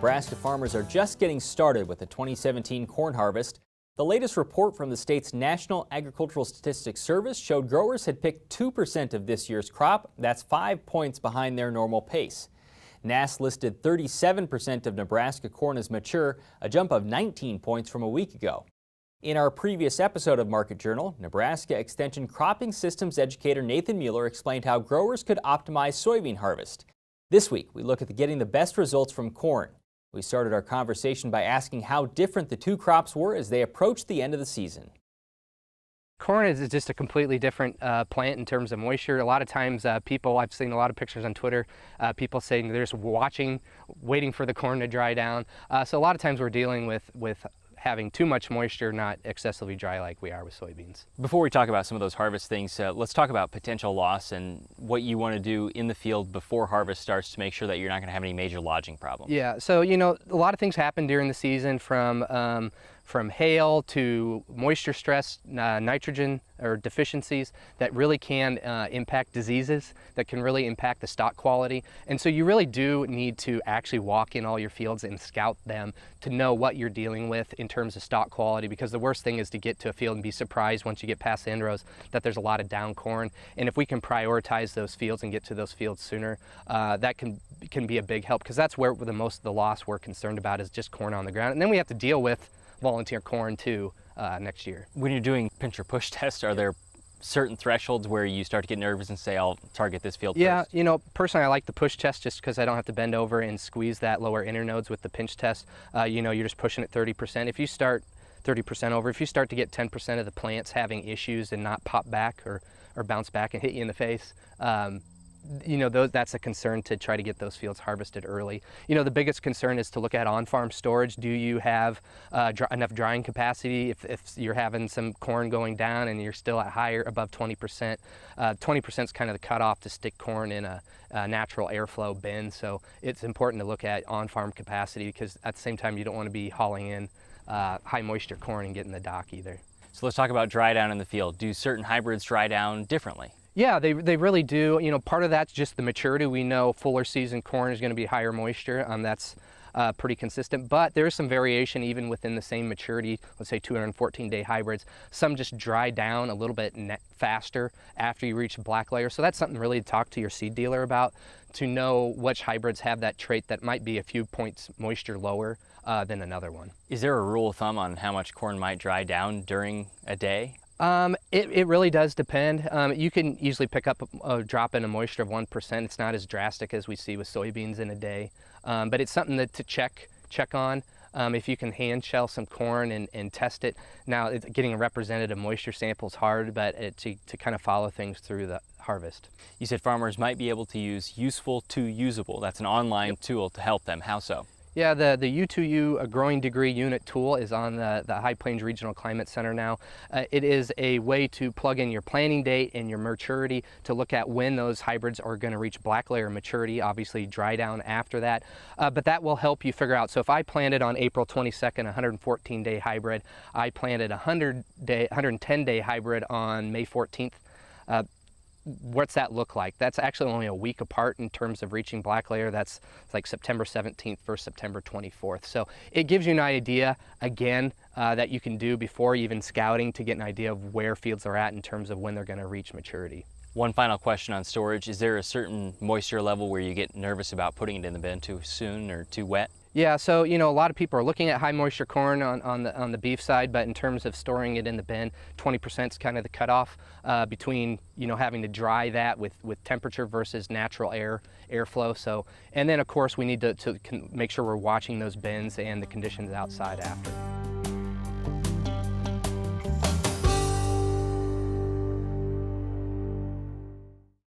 Nebraska farmers are just getting started with the 2017 corn harvest. The latest report from the state's National Agricultural Statistics Service showed growers had picked 2% of this year's crop. That's 5 points behind their normal pace. NASS listed 37% of Nebraska corn as mature, a jump of 19 points from a week ago. In our previous episode of Market Journal, Nebraska Extension cropping systems educator Nathan Mueller explained how growers could optimize soybean harvest. This week, we look at getting the best results from corn. We started our conversation by asking how different the two crops were as they approached the end of the season. Corn is just a completely different plant in terms of moisture. A lot of times I've seen a lot of pictures on Twitter, people saying they're just waiting for the corn to dry down. So a lot of times we're dealing with having too much moisture, not excessively dry like we are with soybeans. Before we talk about some of those harvest things, let's talk about potential loss and what you want to do in the field before harvest starts to make sure that you're not going to have any major lodging problems. Yeah, so a lot of things happen during the season, from hail to moisture stress, nitrogen or deficiencies that really can impact diseases, that can really impact the stock quality. And so you really do need to actually walk in all your fields and scout them to know what you're dealing with in terms of stock quality, because the worst thing is to get to a field and be surprised once you get past the end rows that there's a lot of down corn. And if we can prioritize those fields and get to those fields sooner, that can be a big help, because that's where most of the loss we're concerned about is just corn on the ground. And then we have to deal with volunteer corn too next year. When you're doing pinch or push tests, are there certain thresholds where you start to get nervous and say, I'll target this field first? Yeah, personally I like the push test just because I don't have to bend over and squeeze that lower inner nodes with the pinch test. You're just pushing at 30%. If you start 30% over, if you start to get 10% of the plants having issues and not pop back or bounce back and hit you in the face, that's a concern to try to get those fields harvested early. The biggest concern is to look at on-farm storage. Do you have enough drying capacity? If you're having some corn going down and you're still at above 20%, 20% is kind of the cutoff to stick corn in a natural airflow bin. So it's important to look at on-farm capacity, because at the same time you don't want to be hauling in high moisture corn and getting the dock either. So let's talk about dry down in the field. Do certain hybrids dry down differently? Yeah, they really do. Part of that's just the maturity. We know fuller season corn is going to be higher moisture. That's pretty consistent, but there is some variation even within the same maturity. Let's say 214-day hybrids. Some just dry down a little bit faster after you reach black layer. So that's something really to talk to your seed dealer about, to know which hybrids have that trait that might be a few points moisture lower than another one. Is there a rule of thumb on how much corn might dry down during a day? It really does depend. You can easily pick up a drop in a moisture of 1%. It's not as drastic as we see with soybeans in a day, but it's something to check on. If you can hand shell some corn and test it. Now, getting a representative moisture sample is hard, but to kind of follow things through the harvest. You said farmers might be able to use Useful to Usable. That's an online tool to help them. How so? Yeah, the U2U growing degree unit tool is on the High Plains Regional Climate Center now. It is a way to plug in your planting date and your maturity to look at when those hybrids are going to reach black layer maturity, obviously dry down after that. But that will help you figure out. So if I planted on April 22nd, a 114-day hybrid, I planted a 110-day hybrid on May 14th, what's that look like? That's actually only a week apart in terms of reaching black layer. That's like September 17th versus September 24th. So it gives you an idea, again, that you can do before even scouting to get an idea of where fields are at in terms of when they're going to reach maturity. One final question on storage. Is there a certain moisture level where you get nervous about putting it in the bin too soon or too wet? Yeah, so a lot of people are looking at high moisture corn on the beef side, but in terms of storing it in the bin, 20% is kind of the cutoff between having to dry that with temperature versus natural airflow. So, and then of course we need to make sure we're watching those bins and the conditions outside after.